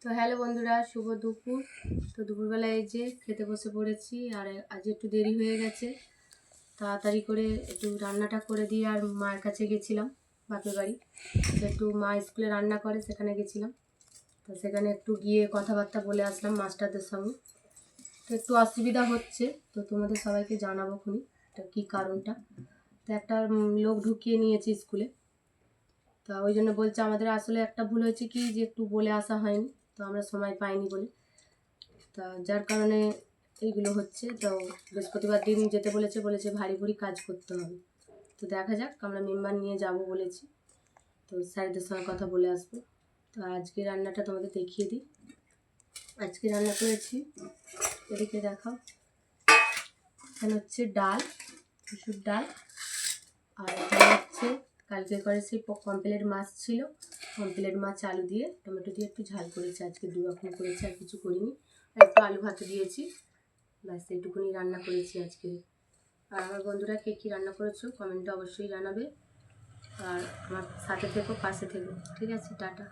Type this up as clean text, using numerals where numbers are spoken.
তো হ্যালো বন্ধুরা, শুভ দুপুর। তো দুপুরবেলা এই যে খেতে বসে পড়েছি। আর আজ একটু দেরি হয়ে গেছে, তাড়াতাড়ি করে একটু রান্নাটা করে দিয়ে আর মায়ের কাছে গেছিলাম বাপের বাড়ি। তো একটু মা স্কুলে রান্না করে, সেখানে গেছিলাম। তো সেখানে একটু গিয়ে কথাবার্তা বলে আসলাম মাস্টারদের সঙ্গে। তো একটু অসুবিধা হচ্ছে, তো তোমাদের সবাইকে জানাবো খুনি এটা কী কারণটা। তো একটা লোক ঢুকিয়ে নিয়েছে স্কুলে। তা ওই জন্য বলছে আমাদের আসলে একটা ভুল হয়েছে কি, যে একটু বলে আসা হয়নি, তো আমরা সময় পাইনি বলে, তা যার কারণে এইগুলো হচ্ছে। তো বৃহস্পতিবার দিন যেতে বলেছে ভারী ভুরি কাজ করতে হবে। তো দেখা যাক, আমরা মেম্বার নিয়ে যাব বলেছি। তো স্যারদের সঙ্গে কথা বলে আসবো। তো আজকে রান্নাটা তোমাদের দেখিয়ে দিই। আজকে রান্না করেছি, এদিকে দেখাও। এখানে হচ্ছে ডাল, মুসুর ডাল। আর এখানে হচ্ছে কালকে করে সেই পমফ্রেট মাছ ছিল, পমফ্রেট মাছ আলু দিয়ে টমেটো দিয়ে একটু ঝাল করেছি। আজকে দু রকম করেছি, আর কিছু করিনি। আর একটু আলু ভাতে দিয়েছি, ব্যাস এইটুকুনি রান্না করেছি আজকে। আর আমার বন্ধুরা কে কী রান্না করেছো কমেন্টে অবশ্যই জানাবে। আর আমার সাথে থেকো, পাশে থেকো, ঠিক আছে? টাটা।